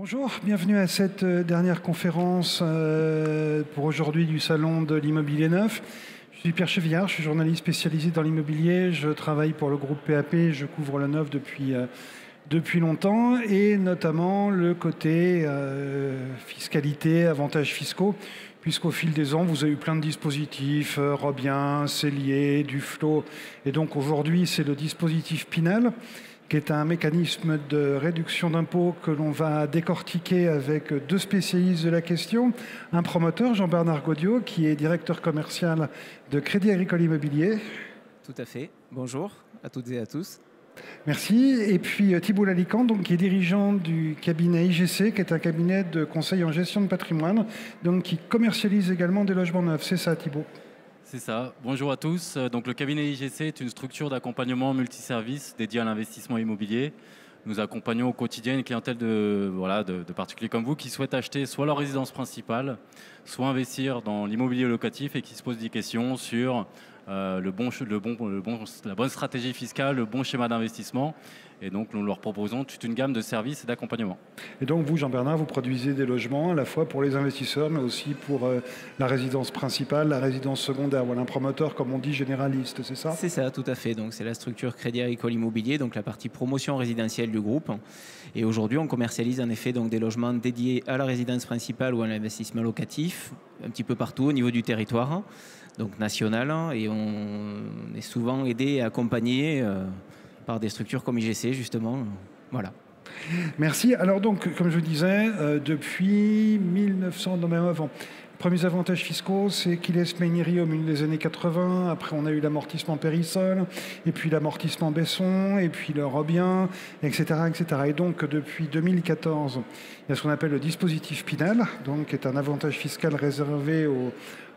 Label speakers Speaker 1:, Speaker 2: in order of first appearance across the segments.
Speaker 1: Bonjour, bienvenue à cette dernière conférence pour aujourd'hui du Salon de l'Immobilier Neuf. Je suis Pierre Chevillard, je suis journaliste spécialisé dans l'immobilier. Je travaille pour le groupe PAP, je couvre le neuf depuis longtemps et notamment le côté fiscalité, avantages fiscaux, puisqu'au fil des ans, vous avez eu plein de dispositifs, Robien, Cellier, Duflot. Et donc aujourd'hui, c'est le dispositif Pinel, qui est un mécanisme de réduction d'impôts que l'on va décortiquer avec deux spécialistes de la question. Un promoteur, Jean-Bernard Gaudiot, qui est directeur commercial de Crédit Agricole Immobilier.
Speaker 2: Tout à fait. Bonjour à toutes et à tous.
Speaker 1: Merci. Et puis Thibault Lalican, donc, qui est dirigeant du cabinet IGC, qui est un cabinet de conseil en gestion de patrimoine, donc qui commercialise également des logements neufs. C'est ça, Thibault?
Speaker 3: C'est ça. Bonjour à tous. Donc, le cabinet IGC est une structure d'accompagnement multiservice dédiée à l'investissement immobilier. Nous accompagnons au quotidien une clientèle de particuliers comme vous qui souhaitent acheter soit leur résidence principale, soit investir dans l'immobilier locatif et qui se posent des questions sur la bonne stratégie fiscale, le bon schéma d'investissement. Et donc, nous leur proposons toute une gamme de services et d'accompagnement.
Speaker 1: Et donc, vous, Jean-Bernard, vous produisez des logements à la fois pour les investisseurs, mais aussi pour la résidence principale, la résidence secondaire. Voilà, un promoteur, comme on dit, généraliste, c'est ça?
Speaker 2: C'est ça, tout à fait. Donc, c'est la structure Crédit Agricole Immobilier, donc la partie promotion résidentielle du groupe. Et aujourd'hui, on commercialise en effet donc, des logements dédiés à la résidence principale ou à l'investissement locatif, un petit peu partout au niveau du territoire, donc national. Et on est souvent aidé et accompagné par des structures comme IGC, justement. Voilà.
Speaker 1: Merci. Alors donc, comme je vous disais, depuis 1900, non même avant, les premiers avantages fiscaux, c'est Quiles Meignery au milieu des années 80. Après, on a eu l'amortissement Périssol, et puis l'amortissement Besson, et puis le Robien, etc., etc. Et donc, depuis 2014, il y a ce qu'on appelle le dispositif Pinel, donc, qui est un avantage fiscal réservé aux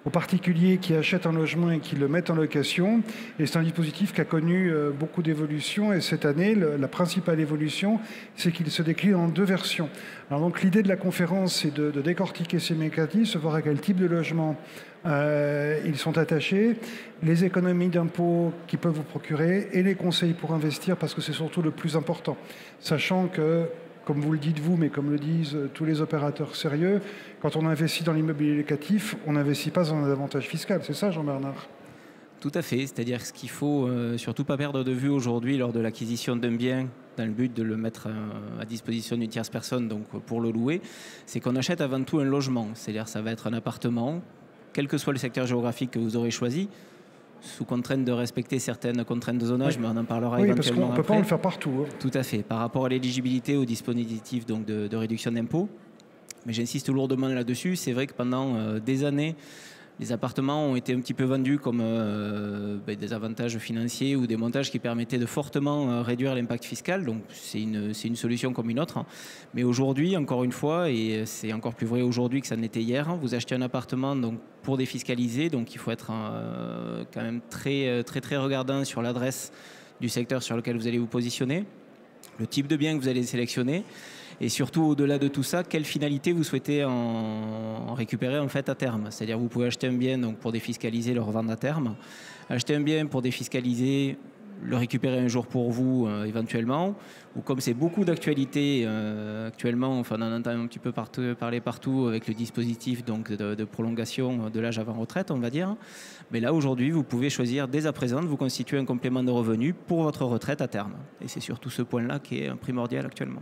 Speaker 1: particuliers qui achètent un logement et qui le mettent en location. Et c'est un dispositif qui a connu beaucoup d'évolutions. Et cette année, la principale évolution, c'est qu'il se décline en deux versions. Alors donc l'idée de la conférence, c'est de décortiquer ces mécanismes, voir à quel type de logement ils sont attachés, les économies d'impôts qu'ils peuvent vous procurer et les conseils pour investir, parce que c'est surtout le plus important. Sachant que, comme vous le dites vous, mais comme le disent tous les opérateurs sérieux, quand on investit dans l'immobilier locatif, on n'investit pas dans un avantage fiscal. C'est ça, Jean-Bernard?
Speaker 2: Tout à fait. C'est-à-dire ce qu'il faut surtout pas perdre de vue aujourd'hui lors de l'acquisition d'un bien, dans le but de le mettre à disposition d'une tierce personne, donc pour le louer, c'est qu'on achète avant tout un logement. C'est-à-dire ça va être un appartement, quel que soit le secteur géographique que vous aurez choisi, sous contrainte de respecter certaines contraintes de zonage, oui. Mais on en parlera éventuellement après. Oui, parce qu'on
Speaker 1: ne peut pas le faire partout. Hein.
Speaker 2: Tout à fait. Par rapport à l'éligibilité au dispositif donc de réduction d'impôts, mais j'insiste lourdement là-dessus, c'est vrai que pendant des années, les appartements ont été un petit peu vendus comme des avantages financiers ou des montages qui permettaient de fortement réduire l'impact fiscal. Donc c'est une solution comme une autre. Mais aujourd'hui, encore une fois, et c'est encore plus vrai aujourd'hui que ça n'était hier, vous achetez un appartement donc, pour défiscaliser. Donc il faut être quand même très regardant sur l'adresse du secteur sur lequel vous allez vous positionner, le type de bien que vous allez sélectionner. Et surtout, au-delà de tout ça, quelle finalité vous souhaitez en récupérer en fait à terme? C'est-à-dire vous pouvez acheter un bien donc, pour défiscaliser, le revendre à terme, acheter un bien pour défiscaliser, le récupérer un jour pour vous éventuellement, ou comme c'est beaucoup d'actualité actuellement, enfin, on en entend un petit peu parler partout avec le dispositif donc, de prolongation de l'âge avant retraite, on va dire. Mais là, aujourd'hui, vous pouvez choisir dès à présent de vous constituer un complément de revenu pour votre retraite à terme. Et c'est surtout ce point-là qui est primordial actuellement.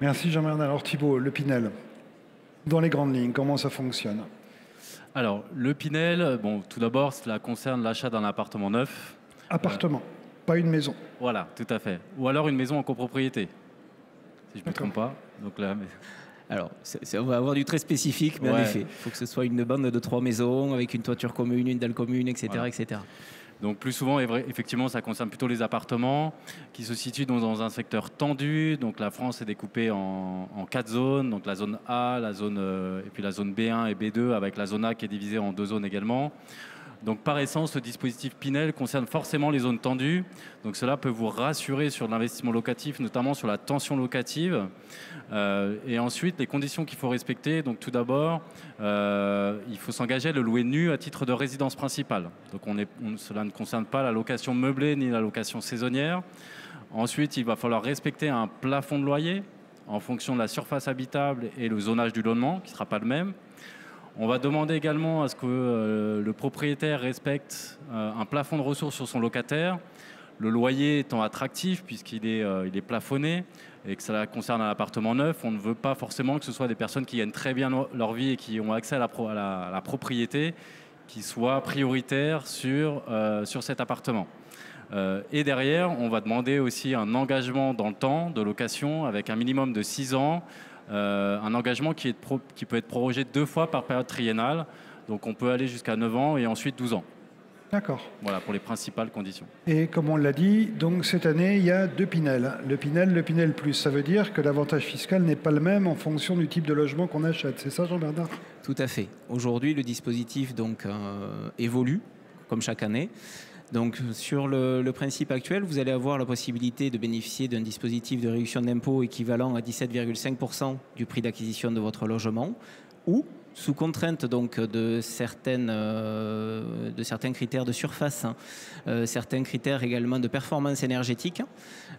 Speaker 1: Merci Jean-Bernard. Alors Thibault, le Pinel, dans les grandes lignes, comment ça fonctionne?
Speaker 3: Alors, le Pinel, bon, tout d'abord, cela concerne l'achat d'un appartement neuf.
Speaker 1: Appartement, pas une maison.
Speaker 3: Voilà, tout à fait. Ou alors une maison en copropriété, si je ne me trompe pas. Donc là,
Speaker 2: Alors, on va avoir du très spécifique, mais en effet, il faut que ce soit une bande de 3 maisons avec une toiture commune, une dalle commune, etc. Voilà. etc.
Speaker 3: Donc plus souvent, effectivement, ça concerne plutôt les appartements qui se situent dans un secteur tendu. Donc la France est découpée en 4 zones. Donc la zone A, et puis la zone B1 et B2, avec la zone A qui est divisée en 2 zones également. Donc par essence, le dispositif Pinel concerne forcément les zones tendues. Donc cela peut vous rassurer sur l'investissement locatif, notamment sur la tension locative. Et ensuite, les conditions qu'il faut respecter. Donc tout d'abord, il faut s'engager à le louer nu à titre de résidence principale. Donc cela ne concerne pas la location meublée ni la location saisonnière. Ensuite, il va falloir respecter un plafond de loyer en fonction de la surface habitable et le zonage du logement, qui ne sera pas le même. On va demander également à ce que le propriétaire respecte un plafond de ressources sur son locataire, le loyer étant attractif puisqu'il est, il est plafonné et que ça concerne un appartement neuf. On ne veut pas forcément que ce soit des personnes qui gagnent très bien leur vie et qui ont accès à la propriété qui soient prioritaires sur cet appartement. Et derrière, on va demander aussi un engagement dans le temps de location avec un minimum de 6 ans. Un engagement qui peut être prorogé 2 fois par période triennale. Donc on peut aller jusqu'à 9 ans et ensuite 12 ans.
Speaker 1: D'accord.
Speaker 3: Voilà pour les principales conditions.
Speaker 1: Et comme on l'a dit, donc cette année, il y a 2 Pinel. Le Pinel Plus. Ça veut dire que l'avantage fiscal n'est pas le même en fonction du type de logement qu'on achète. C'est ça, Jean-Bernard?
Speaker 2: Tout à fait. Aujourd'hui, le dispositif donc, évolue, comme chaque année. Donc, sur le principe actuel, vous allez avoir la possibilité de bénéficier d'un dispositif de réduction d'impôt équivalent à 17,5% du prix d'acquisition de votre logement, ou sous contrainte donc, de certains critères de surface, certains critères également de performance énergétique,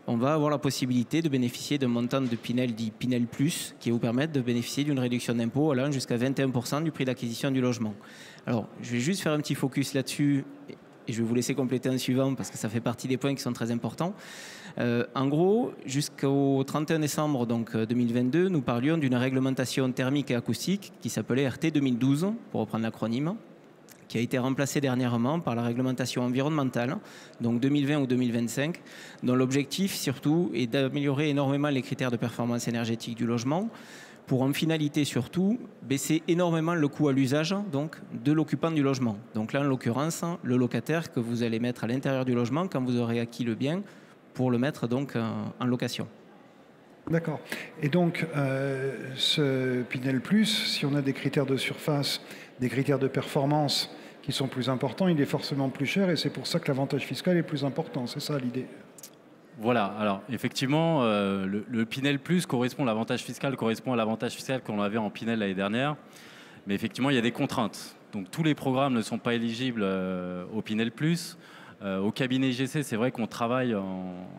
Speaker 2: on va avoir la possibilité de bénéficier d'un montant de Pinel dit Pinel Plus, qui va vous permettre de bénéficier d'une réduction d'impôt allant jusqu'à 21% du prix d'acquisition du logement. Alors, je vais juste faire un petit focus là-dessus. Et je vais vous laisser compléter en suivant parce que ça fait partie des points qui sont très importants. En gros, jusqu'au 31 décembre donc, 2022, nous parlions d'une réglementation thermique et acoustique qui s'appelait RT 2012, pour reprendre l'acronyme, qui a été remplacée dernièrement par la réglementation environnementale, donc 2020 ou 2025, dont l'objectif surtout est d'améliorer énormément les critères de performance énergétique du logement, pour en finalité surtout baisser énormément le coût à l'usage donc, de l'occupant du logement. Donc là, en l'occurrence, le locataire que vous allez mettre à l'intérieur du logement quand vous aurez acquis le bien pour le mettre donc en location.
Speaker 1: D'accord. Et donc, ce Pinel Plus, si on a des critères de surface, des critères de performance qui sont plus importants, il est forcément plus cher et c'est pour ça que l'avantage fiscal est plus important. C'est ça l'idée?
Speaker 3: Voilà, alors effectivement, le Pinel Plus correspond, l'avantage fiscal correspond à l'avantage fiscal qu'on avait en Pinel l'année dernière. Mais effectivement, il y a des contraintes. Donc tous les programmes ne sont pas éligibles au Pinel Plus. Au cabinet IGC, c'est vrai qu'on travaille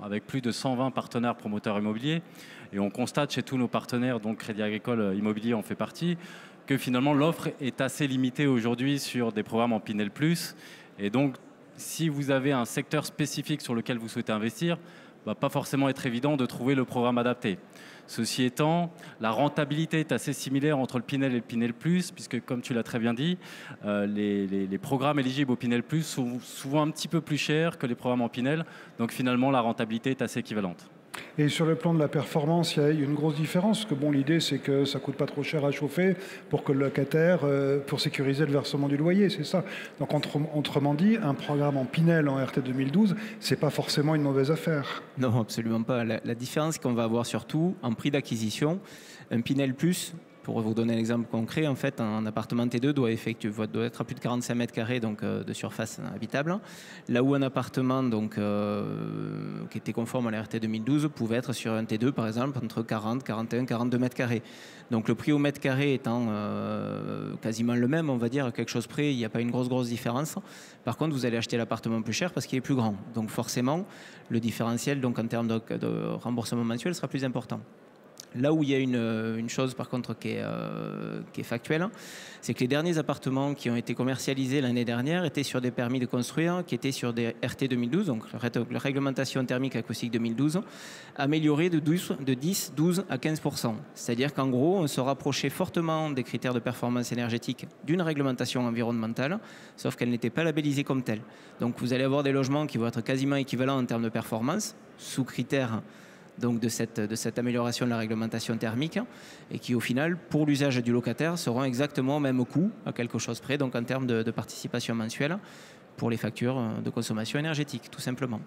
Speaker 3: avec plus de 120 partenaires promoteurs immobiliers. Et on constate chez tous nos partenaires, donc Crédit Agricole Immobilier en fait partie, que finalement l'offre est assez limitée aujourd'hui sur des programmes en Pinel Plus. Et donc, si vous avez un secteur spécifique sur lequel vous souhaitez investir, va pas forcément être évident de trouver le programme adapté. Ceci étant, la rentabilité est assez similaire entre le Pinel et le Pinel Plus, puisque comme tu l'as très bien dit, les programmes éligibles au Pinel Plus sont souvent un petit peu plus chers que les programmes en Pinel. Donc finalement, la rentabilité est assez équivalente.
Speaker 1: Et sur le plan de la performance, il y a une grosse différence. Parce que bon, l'idée, c'est que ça ne coûte pas trop cher à chauffer pour que le locataire, pour sécuriser le versement du loyer, c'est ça. Donc, autrement dit, un programme en Pinel en RT 2012, ce n'est pas forcément une mauvaise affaire.
Speaker 2: Non, absolument pas. La différence qu'on va avoir surtout en prix d'acquisition, un Pinel Plus, pour vous donner un exemple concret, en fait, un appartement T2 doit être à plus de 45 mètres carrés donc, de surface habitable, là où un appartement donc, qui était conforme à la RT 2012 pouvait être sur un T2, par exemple, entre 40, 41, 42 mètres carrés. Donc le prix au mètre carré étant quasiment le même, on va dire, à quelque chose près, il n'y a pas une grosse différence. Par contre, vous allez acheter l'appartement plus cher parce qu'il est plus grand. Donc forcément, le différentiel donc, en termes de remboursement mensuel sera plus important. Là où il y a une chose par contre qui est factuelle, c'est que les derniers appartements qui ont été commercialisés l'année dernière étaient sur des permis de construire, qui étaient sur des RT 2012, donc la réglementation thermique acoustique 2012, améliorée de 10, 12 à 15%. C'est-à-dire qu'en gros, on se rapprochait fortement des critères de performance énergétique d'une réglementation environnementale, sauf qu'elle n'était pas labellisée comme telle. Donc vous allez avoir des logements qui vont être quasiment équivalents en termes de performance, sous critères donc de cette amélioration de la réglementation thermique et qui au final, pour l'usage du locataire, seront exactement au même coût, à quelque chose près, donc en termes de participation mensuelle pour les factures de consommation énergétique, tout simplement.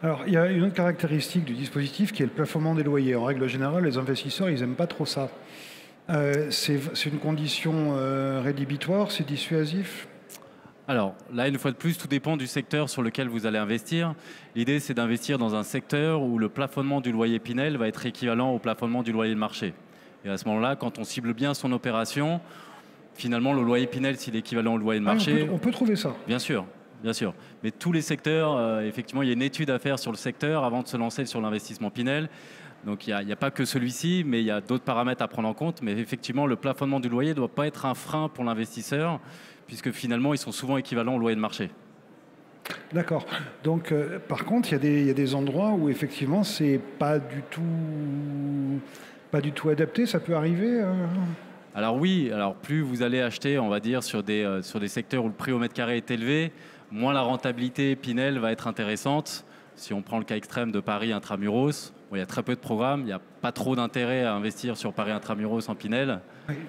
Speaker 1: Alors, il y a une autre caractéristique du dispositif qui est le plafonnement des loyers. En règle générale, les investisseurs, ils n'aiment pas trop ça. C'est une condition rédhibitoire, c'est dissuasif?
Speaker 3: Alors là, une fois de plus, tout dépend du secteur sur lequel vous allez investir. L'idée, c'est d'investir dans un secteur où le plafonnement du loyer Pinel va être équivalent au plafonnement du loyer de marché. Et à ce moment-là, quand on cible bien son opération, finalement, le loyer Pinel, s'il est équivalent au loyer de marché...
Speaker 1: on peut trouver ça.
Speaker 3: Bien sûr. bien sûr. Mais tous les secteurs, effectivement, il y a une étude à faire sur le secteur avant de se lancer sur l'investissement Pinel. Donc il n'y a pas que celui-ci, mais il y a d'autres paramètres à prendre en compte. Mais effectivement, le plafonnement du loyer ne doit pas être un frein pour l'investisseur, puisque finalement, ils sont souvent équivalents au loyer de marché.
Speaker 1: D'accord. Donc, par contre, il y a des endroits où effectivement, c'est pas du tout adapté. Ça peut arriver.
Speaker 3: Alors oui, alors plus vous allez acheter, on va dire, sur des secteurs où le prix au mètre carré est élevé, moins la rentabilité Pinel va être intéressante. Si on prend le cas extrême de Paris intramuros, bon, il y a très peu de programmes, il n'y a pas trop d'intérêt à investir sur Paris intramuros en Pinel.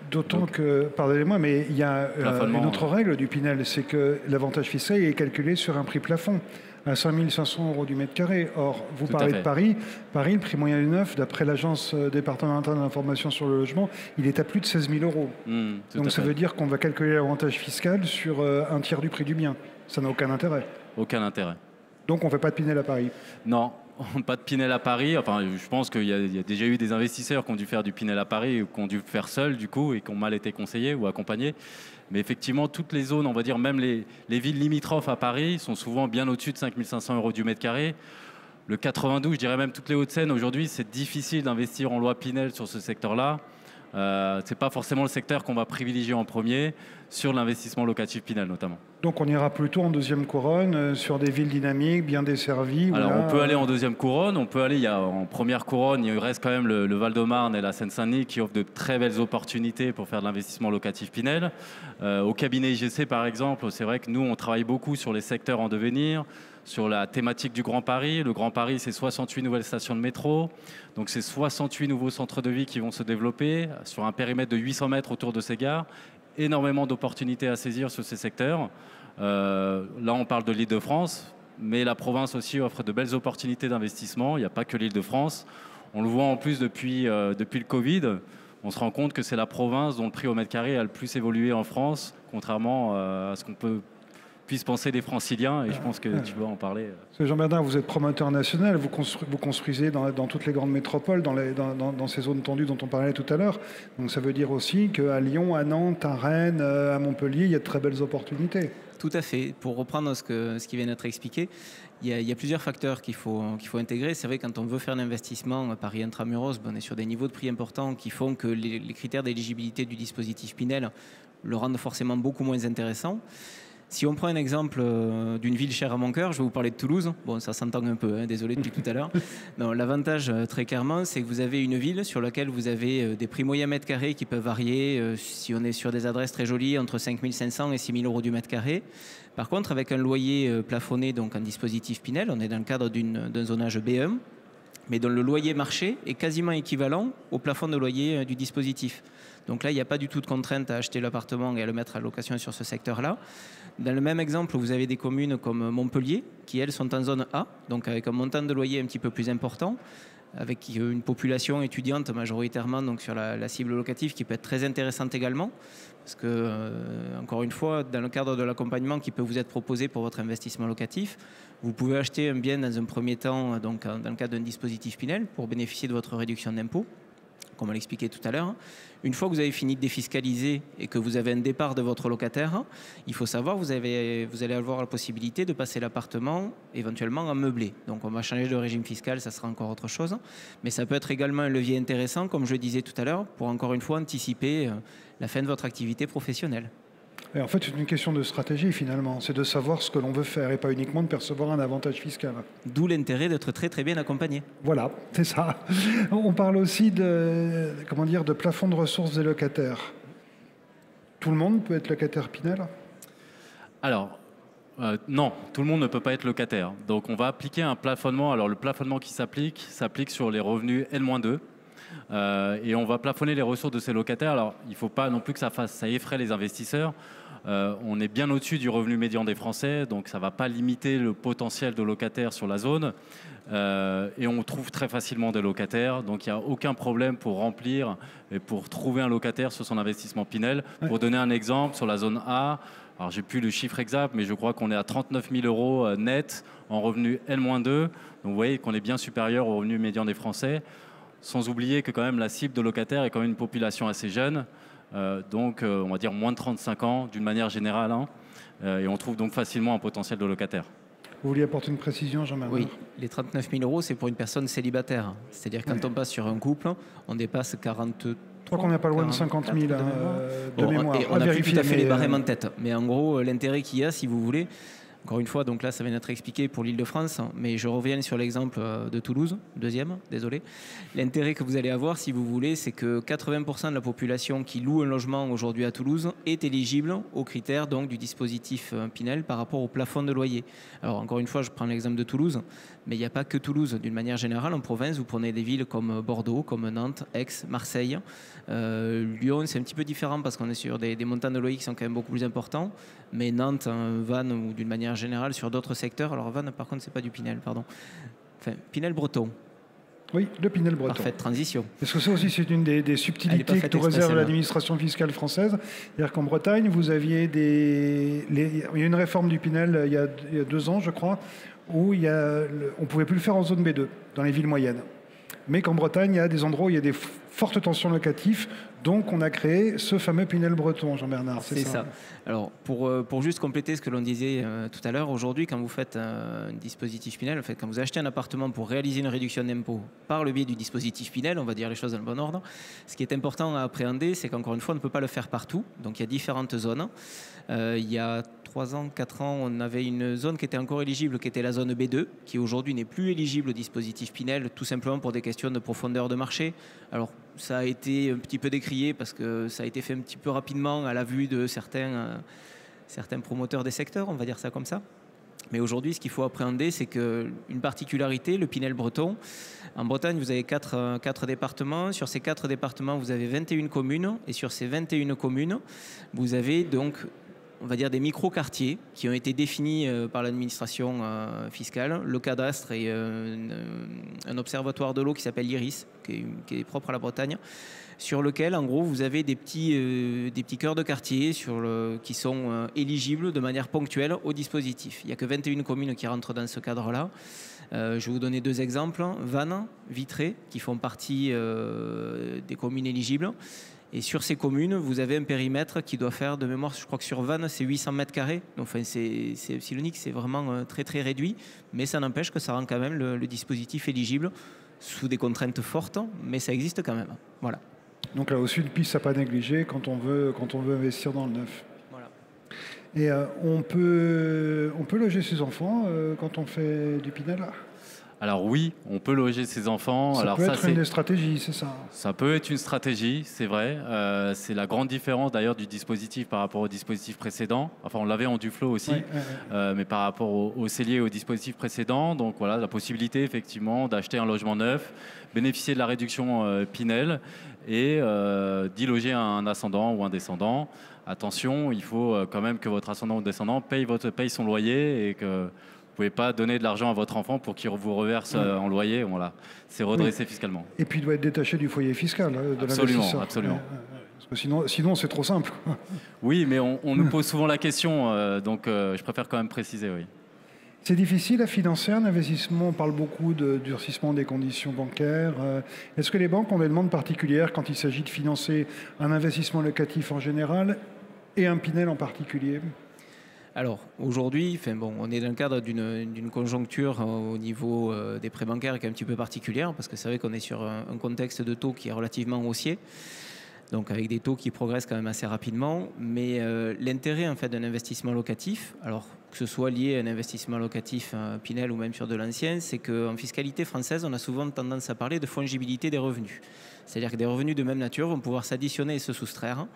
Speaker 1: D'autant que, pardonnez-moi, mais il y a une autre règle du Pinel, c'est que l'avantage fiscal est calculé sur un prix plafond à 5 500 € du mètre carré. Or, vous parlez de Paris. Paris, le prix moyen du neuf, d'après l'Agence départementale d'information sur le logement, il est à plus de 16 000 €. Donc ça veut dire qu'on va calculer l'avantage fiscal sur un tiers du prix du bien. Ça n'a aucun intérêt.
Speaker 3: Aucun intérêt.
Speaker 1: Donc on ne fait pas de Pinel à Paris?
Speaker 3: Non, pas de Pinel à Paris. Enfin, je pense qu'il y a déjà eu des investisseurs qui ont dû faire du Pinel à Paris ou qui ont dû le faire seuls, du coup, et qui ont mal été conseillés ou accompagnés. Mais effectivement, toutes les zones, on va dire, même les villes limitrophes à Paris, sont souvent bien au-dessus de 5 500 € du mètre carré. Le 92, je dirais même toutes les Hauts-de-Seine, aujourd'hui, c'est difficile d'investir en loi Pinel sur ce secteur-là. Ce n'est pas forcément le secteur qu'on va privilégier en premier sur l'investissement locatif Pinel notamment.
Speaker 1: Donc on ira plutôt en deuxième couronne sur des villes dynamiques, bien desservies.
Speaker 3: Alors on peut aller en deuxième couronne, on peut aller en première couronne, il reste quand même le Val-de-Marne et la Seine-Saint-Denis qui offrent de très belles opportunités pour faire de l'investissement locatif Pinel. Au cabinet IGC par exemple, c'est vrai que nous on travaille beaucoup sur les secteurs en devenir, sur la thématique du Grand Paris. Le Grand Paris, c'est 68 nouvelles stations de métro. Donc, c'est 68 nouveaux centres de vie qui vont se développer sur un périmètre de 800 mètres autour de ces gares. Énormément d'opportunités à saisir sur ces secteurs. Là, on parle de l'Île-de-France, mais la province aussi offre de belles opportunités d'investissement. Il n'y a pas que l'Île-de-France. On le voit en plus depuis le Covid. On se rend compte que c'est la province dont le prix au mètre carré a le plus évolué en France, contrairement à ce qu'on puisse penser des franciliens, et je pense que tu vas en parler.
Speaker 1: Jean-Bernard, vous êtes promoteur national, vous construisez dans toutes les grandes métropoles, dans ces zones tendues dont on parlait tout à l'heure. Donc ça veut dire aussi qu'à Lyon, à Nantes, à Rennes, à Montpellier, il y a de très belles opportunités.
Speaker 2: Tout à fait. Pour reprendre ce qui vient d'être expliqué, il y a plusieurs facteurs qu'il faut intégrer. C'est vrai, quand on veut faire un investissement à Paris intramuros, on est sur des niveaux de prix importants qui font que les critères d'éligibilité du dispositif Pinel le rendent forcément beaucoup moins intéressant. Si on prend un exemple d'une ville chère à mon cœur, je vais vous parler de Toulouse. Bon, ça s'entend un peu, désolé depuis tout à l'heure. L'avantage, très clairement, c'est que vous avez une ville sur laquelle vous avez des prix moyens mètres carrés qui peuvent varier, si on est sur des adresses très jolies, entre 5 500 et 6 000 € du mètre carré. Par contre, avec un loyer plafonné, donc en dispositif Pinel, on est dans le cadre d'un zonage B1, mais dont le loyer marché est quasiment équivalent au plafond de loyer du dispositif. Donc là, il n'y a pas du tout de contrainte à acheter l'appartement et à le mettre à location sur ce secteur-là. Dans le même exemple, vous avez des communes comme Montpellier, qui elles sont en zone A, donc avec un montant de loyer un petit peu plus important, avec une population étudiante majoritairement, donc sur la cible locative qui peut être très intéressante également. Parce que, encore une fois, dans le cadre de l'accompagnement qui peut vous être proposé pour votre investissement locatif, vous pouvez acheter un bien dans un premier temps, donc dans le cadre d'un dispositif Pinel, pour bénéficier de votre réduction d'impôt, comme on l'expliquait tout à l'heure. Une fois que vous avez fini de défiscaliser et que vous avez un départ de votre locataire, il faut savoir que vous allez avoir la possibilité de passer l'appartement éventuellement en meublé. Donc on va changer de régime fiscal, ça sera encore autre chose. Mais ça peut être également un levier intéressant, comme je le disais tout à l'heure, pour encore une fois anticiper la fin de votre activité professionnelle.
Speaker 1: Et en fait, c'est une question de stratégie finalement. C'est de savoir ce que l'on veut faire et pas uniquement de percevoir un avantage fiscal.
Speaker 2: D'où l'intérêt d'être très très bien accompagné.
Speaker 1: Voilà, c'est ça. On parle aussi de plafond de ressources des locataires. Tout le monde peut être locataire Pinel ?
Speaker 3: Alors, non, tout le monde ne peut pas être locataire. Donc on va appliquer un plafonnement. Alors le plafonnement qui s'applique sur les revenus N-2. Et on va plafonner les ressources de ces locataires. Alors, il ne faut pas non plus que ça effraie les investisseurs. On est bien au-dessus du revenu médian des Français, donc ça ne va pas limiter le potentiel de locataires sur la zone. Et on trouve très facilement des locataires, donc il n'y a aucun problème pour remplir et pour trouver un locataire sur son investissement Pinel. Ouais. Pour donner un exemple, sur la zone A, alors j'ai plus le chiffre exact, mais je crois qu'on est à 39 000 € net en revenu N-2. Donc vous voyez qu'on est bien supérieur au revenu médian des Français. Sans oublier que quand même la cible de locataires est quand même une population assez jeune, donc on va dire moins de 35 ans d'une manière générale. Et on trouve donc facilement un potentiel de locataire.
Speaker 1: Vous vouliez apporter une précision, Jean-Bernard?
Speaker 2: Oui, les 39 000 euros, c'est pour une personne célibataire. C'est-à-dire quand on passe sur un couple, on dépasse 43.
Speaker 1: Je crois qu'on n'est pas loin de 50 000 de mémoire.
Speaker 2: Et on n'a plus tout à fait les barèmes en tête. Mais en gros, l'intérêt qu'il y a, si vous voulez, encore une fois, donc là, ça vient d'être expliqué pour l'Île-de-France, mais je reviens sur l'exemple de Toulouse, deuxième, désolé. L'intérêt que vous allez avoir, si vous voulez, c'est que 80% de la population qui loue un logement aujourd'hui à Toulouse est éligible aux critères donc, du dispositif Pinel par rapport au plafond de loyer. Alors, encore une fois, je prends l'exemple de Toulouse, mais il n'y a pas que Toulouse. D'une manière générale, en province, vous prenez des villes comme Bordeaux, comme Nantes, Aix, Marseille. Lyon, c'est un petit peu différent parce qu'on est sur des montants de loyer qui sont quand même beaucoup plus importants. Mais Nantes, Vannes ou d'une manière générale sur d'autres secteurs. Alors Vannes, par contre, c'est pas du Pinel, pardon. Enfin, Pinel breton.
Speaker 1: Oui, le Pinel breton.
Speaker 2: Parfaite transition.
Speaker 1: Parce que ça aussi, c'est une des subtilités que réserve l'administration fiscale française. C'est-à-dire qu'en Bretagne, vous aviez il y a une réforme du Pinel il y a 2 ans, je crois, où on ne pouvait plus le faire en zone B2, dans les villes moyennes. Mais qu'en Bretagne, il y a des endroits où il y a des fortes tensions locatives. Donc, on a créé ce fameux Pinel breton, Jean-Bernard.
Speaker 2: C'est ça. Alors, pour juste compléter ce que l'on disait tout à l'heure, aujourd'hui, quand vous faites un dispositif Pinel, en fait, quand vous achetez un appartement pour réaliser une réduction d'impôt par le biais du dispositif Pinel, on va dire les choses dans le bon ordre, ce qui est important à appréhender, c'est qu'encore une fois, on ne peut pas le faire partout. Donc, il y a différentes zones. Il y a 3 ans, 4 ans, on avait une zone qui était encore éligible, qui était la zone B2, qui aujourd'hui n'est plus éligible au dispositif Pinel, tout simplement pour des questions de profondeur de marché. Alors, ça a été un petit peu décrié parce que ça a été fait un petit peu rapidement à la vue de certains promoteurs des secteurs, on va dire ça comme ça. Mais aujourd'hui, ce qu'il faut appréhender, c'est qu'une particularité, le Pinel breton, en Bretagne, vous avez 4 départements. Sur ces 4 départements, vous avez 21 communes. Et sur ces 21 communes, vous avez donc, on va dire, des micro-quartiers qui ont été définis par l'administration fiscale. Le cadastre et un observatoire de l'eau qui s'appelle l'IRIS, qui est propre à la Bretagne, sur lequel, en gros, vous avez des petits cœurs de quartier qui sont éligibles de manière ponctuelle au dispositif. Il n'y a que 21 communes qui rentrent dans ce cadre-là. Je vais vous donner 2 exemples. Vannes, Vitré, qui font partie des communes éligibles. Et sur ces communes, vous avez un périmètre qui doit faire, de mémoire, je crois que sur Vannes, c'est 800 mètres carrés. Donc, enfin, c'est epsilonique, c'est vraiment très, très réduit. Mais ça n'empêche que ça rend quand même le dispositif éligible sous des contraintes fortes, mais ça existe quand même. Voilà.
Speaker 1: Donc là aussi, une piste à pas négliger quand on veut investir dans le neuf.
Speaker 2: Voilà.
Speaker 1: Et on peut loger ses enfants quand on fait du Pinel?
Speaker 3: Alors oui, on peut loger ses enfants.
Speaker 1: Ça peut être une des stratégies, c'est ça?
Speaker 3: Ça peut être une stratégie, c'est vrai. C'est la grande différence d'ailleurs du dispositif par rapport au dispositif précédent. Enfin, on l'avait en Duflo aussi, mais par rapport au cellier et au dispositif précédent. Donc voilà, la possibilité effectivement d'acheter un logement neuf, bénéficier de la réduction Pinel et d'y loger un ascendant ou un descendant. Attention, il faut quand même que votre ascendant ou descendant paye son loyer et que vous ne pouvez pas donner de l'argent à votre enfant pour qu'il vous reverse en loyer. Voilà. C'est redressé fiscalement.
Speaker 1: Et puis il doit être détaché du foyer fiscal de
Speaker 3: l'investisseur. Absolument.
Speaker 1: Parce que sinon c'est trop simple.
Speaker 3: Oui, mais on nous pose souvent la question, donc je préfère quand même préciser, oui.
Speaker 1: C'est difficile à financer un investissement. On parle beaucoup de durcissement des conditions bancaires. Est-ce que les banques ont des demandes particulières quand il s'agit de financer un investissement locatif en général et un Pinel en particulier ?
Speaker 2: Alors aujourd'hui, on est dans le cadre d'une conjoncture au niveau des prêts bancaires qui est un petit peu particulière parce que c'est vrai qu'on est sur un contexte de taux qui est relativement haussier, donc avec des taux qui progressent quand même assez rapidement. Mais l'intérêt en fait d'un investissement locatif, alors que ce soit lié à un investissement locatif Pinel ou même sur de l'ancien, c'est qu'en fiscalité française, on a souvent tendance à parler de fongibilité des revenus. C'est-à-dire que des revenus de même nature vont pouvoir s'additionner et se soustraire.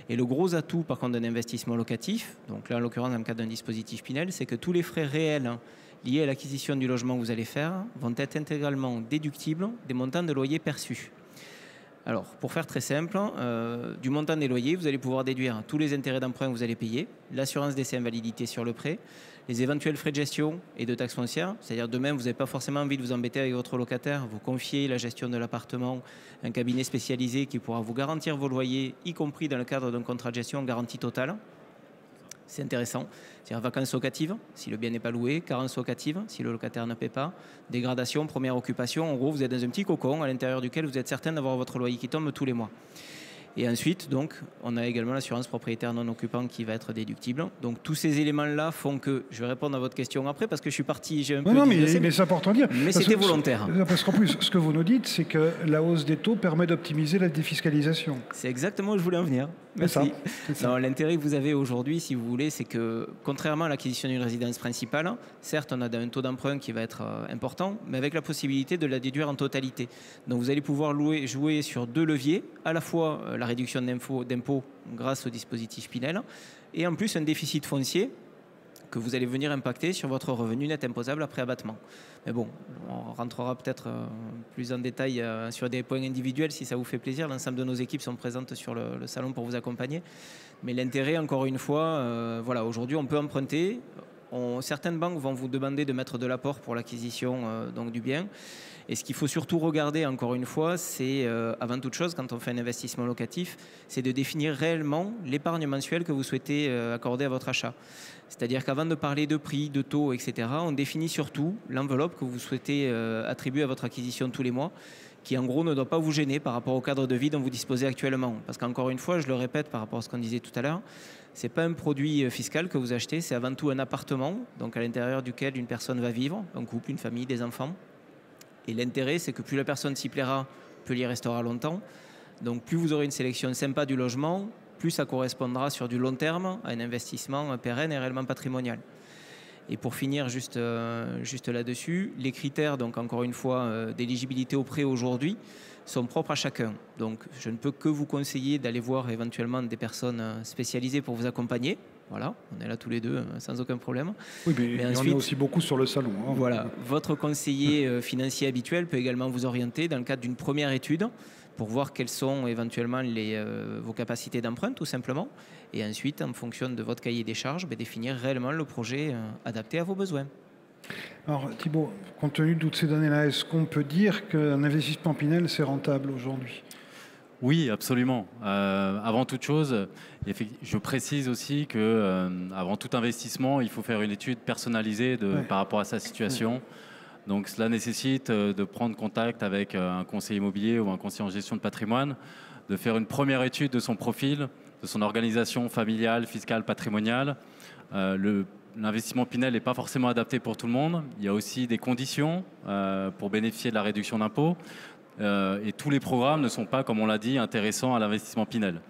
Speaker 2: Et le gros atout, par contre, d'un investissement locatif, donc là, en l'occurrence, dans le cadre d'un dispositif Pinel, c'est que tous les frais réels liés à l'acquisition du logement que vous allez faire vont être intégralement déductibles des montants de loyer perçus. Alors, pour faire très simple, du montant des loyers, vous allez pouvoir déduire tous les intérêts d'emprunt que vous allez payer, l'assurance d'essai invalidité sur le prêt, les éventuels frais de gestion et de taxes foncières. C'est-à-dire, demain, vous n'avez pas forcément envie de vous embêter avec votre locataire. Vous confiez la gestion de l'appartement à un cabinet spécialisé qui pourra vous garantir vos loyers, y compris dans le cadre d'un contrat de gestion en garantie totale. C'est intéressant. C'est-à-dire vacances locatives, si le bien n'est pas loué, carence locative, si le locataire ne paie pas, dégradation, première occupation. En gros, vous êtes dans un petit cocon à l'intérieur duquel vous êtes certain d'avoir votre loyer qui tombe tous les mois. Et ensuite, donc, on a également l'assurance propriétaire non occupant qui va être déductible. Donc tous ces éléments-là font que, je vais répondre à votre question après parce que je suis parti, j'ai un peu digressé,
Speaker 1: mais c'est important de dire.
Speaker 2: Mais c'était volontaire.
Speaker 1: Parce qu'en plus, ce que vous nous dites, c'est que la hausse des taux permet d'optimiser la défiscalisation.
Speaker 2: C'est exactement où je voulais en venir. Merci. L'intérêt que vous avez aujourd'hui, si vous voulez, c'est que contrairement à l'acquisition d'une résidence principale, certes, on a un taux d'emprunt qui va être important, mais avec la possibilité de la déduire en totalité. Donc vous allez pouvoir jouer sur 2 leviers, à la fois la réduction d'impôts grâce au dispositif Pinel, et en plus un déficit foncier que vous allez venir impacter sur votre revenu net imposable après abattement. Mais bon, on rentrera peut-être plus en détail sur des points individuels si ça vous fait plaisir. L'ensemble de nos équipes sont présentes sur le salon pour vous accompagner. Mais l'intérêt, encore une fois, voilà, aujourd'hui on peut emprunter. Certaines banques vont vous demander de mettre de l'apport pour l'acquisition donc du bien. Et ce qu'il faut surtout regarder, encore une fois, c'est avant toute chose, quand on fait un investissement locatif, c'est de définir réellement l'épargne mensuelle que vous souhaitez accorder à votre achat. C'est-à-dire qu'avant de parler de prix, de taux, etc., on définit surtout l'enveloppe que vous souhaitez attribuer à votre acquisition tous les mois, qui en gros ne doit pas vous gêner par rapport au cadre de vie dont vous disposez actuellement. Parce qu'encore une fois, je le répète par rapport à ce qu'on disait tout à l'heure, ce n'est pas un produit fiscal que vous achetez, c'est avant tout un appartement, donc à l'intérieur duquel une personne va vivre, un couple, une famille, des enfants. Et l'intérêt, c'est que plus la personne s'y plaira, plus elle y restera longtemps. Donc plus vous aurez une sélection sympa du logement, plus ça correspondra sur du long terme à un investissement pérenne et réellement patrimonial. Et pour finir juste là-dessus, les critères, donc encore une fois, d'éligibilité au prêt aujourd'hui sont propres à chacun. Donc je ne peux que vous conseiller d'aller voir éventuellement des personnes spécialisées pour vous accompagner. Voilà, on est là tous les deux sans aucun problème.
Speaker 1: Oui, mais il y en a aussi beaucoup sur le salon. Hein.
Speaker 2: Voilà, votre conseiller financier habituel peut également vous orienter dans le cadre d'une première étude pour voir quelles sont éventuellement vos capacités d'emprunt, tout simplement. Et ensuite, en fonction de votre cahier des charges, définir réellement le projet adapté à vos besoins.
Speaker 1: Alors Thibault, compte tenu de toutes ces données-là, est-ce qu'on peut dire qu'un investissement Pinel, c'est rentable aujourd'hui ?
Speaker 3: Oui, absolument. Avant toute chose, je précise aussi que avant tout investissement, il faut faire une étude personnalisée par rapport à sa situation. Donc cela nécessite de prendre contact avec un conseiller immobilier ou un conseiller en gestion de patrimoine, de faire une première étude de son profil, de son organisation familiale, fiscale, patrimoniale. L'investissement Pinel n'est pas forcément adapté pour tout le monde. Il y a aussi des conditions pour bénéficier de la réduction d'impôt. Et tous les programmes ne sont pas, comme on l'a dit, intéressants à l'investissement Pinel.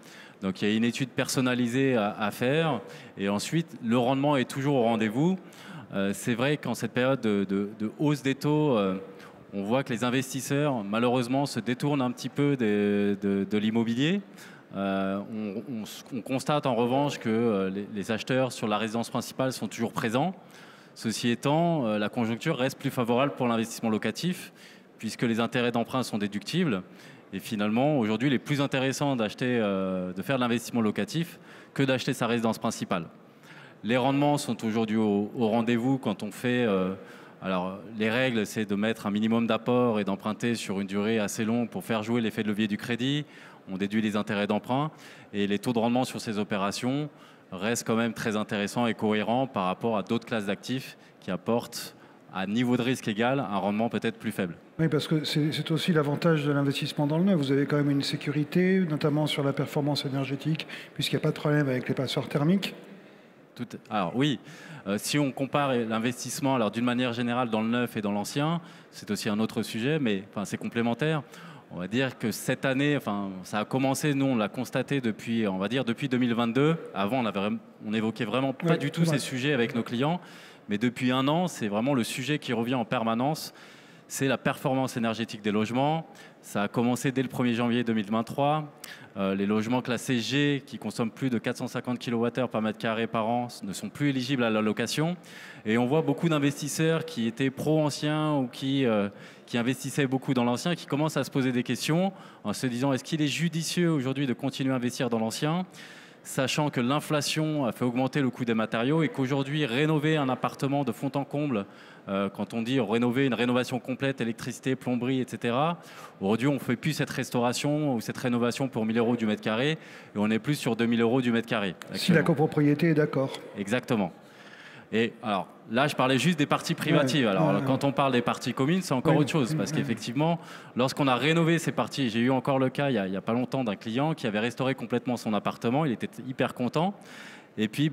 Speaker 3: Donc il y a une étude personnalisée à faire. Et ensuite, le rendement est toujours au rendez-vous. C'est vrai qu'en cette période de hausse des taux, on voit que les investisseurs, malheureusement, se détournent un petit peu de l'immobilier. On constate en revanche que les acheteurs sur la résidence principale sont toujours présents. Ceci étant, la conjoncture reste plus favorable pour l'investissement locatif, puisque les intérêts d'emprunt sont déductibles. Et finalement, aujourd'hui, il est plus intéressant de faire de l'investissement locatif que d'acheter sa résidence principale. Les rendements sont aujourd'hui au rendez-vous quand on fait... alors, les règles, c'est de mettre un minimum d'apport et d'emprunter sur une durée assez longue pour faire jouer l'effet de levier du crédit. On déduit les intérêts d'emprunt. Et les taux de rendement sur ces opérations restent quand même très intéressants et cohérents par rapport à d'autres classes d'actifs qui apportent, à niveau de risque égal, un rendement peut-être plus faible.
Speaker 1: Oui, parce que c'est aussi l'avantage de l'investissement dans le neuf. Vous avez quand même une sécurité, notamment sur la performance énergétique, puisqu'il n'y a pas de problème avec les passoires thermiques.
Speaker 3: Alors oui, si on compare l'investissement, alors d'une manière générale dans le neuf et dans l'ancien, c'est aussi un autre sujet, mais c'est complémentaire. On va dire que cette année, ça a commencé, nous on l'a constaté depuis 2022. Avant, on n'évoquait vraiment pas du tout ces sujets avec nos clients, mais depuis un an, c'est vraiment le sujet qui revient en permanence. C'est la performance énergétique des logements. Ça a commencé dès le 1er janvier 2023. Les logements classés G qui consomment plus de 450 kWh par mètre carré par an ne sont plus éligibles à la location. Et on voit beaucoup d'investisseurs qui étaient pro-anciens ou qui investissaient beaucoup dans l'ancien, qui commencent à se poser des questions en se disant est-ce qu'il est judicieux aujourd'hui de continuer à investir dans l'ancien, sachant que l'inflation a fait augmenter le coût des matériaux et qu'aujourd'hui, rénover un appartement de fond en comble, quand on dit rénover une rénovation complète, électricité, plomberie, etc., aujourd'hui, on ne fait plus cette restauration ou cette rénovation pour 1 000 € du mètre carré et on est plus sur 2 000 € du mètre carré.
Speaker 1: Si la copropriété est d'accord.
Speaker 3: Exactement. Et alors là, je parlais juste des parties privatives. Alors quand on parle des parties communes, c'est encore autre chose. Parce qu'effectivement, lorsqu'on a rénové ces parties, j'ai eu encore le cas il y a pas longtemps d'un client qui avait restauré complètement son appartement. Il était hyper content. Et puis,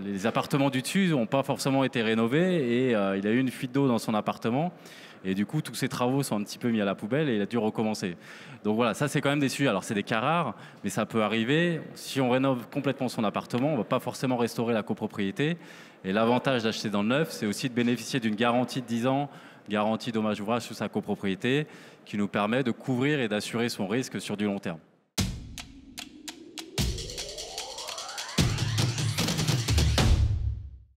Speaker 3: les appartements du dessus n'ont pas forcément été rénovés et il a eu une fuite d'eau dans son appartement. Et du coup, tous ses travaux sont un petit peu mis à la poubelle et il a dû recommencer. Donc voilà, ça c'est quand même des sujets. Alors c'est des cas rares, mais ça peut arriver. Si on rénove complètement son appartement, on ne va pas forcément restaurer la copropriété. Et l'avantage d'acheter dans le neuf, c'est aussi de bénéficier d'une garantie de 10 ans, garantie dommage ouvrage sur sa copropriété, qui nous permet de couvrir et d'assurer son risque sur du long terme.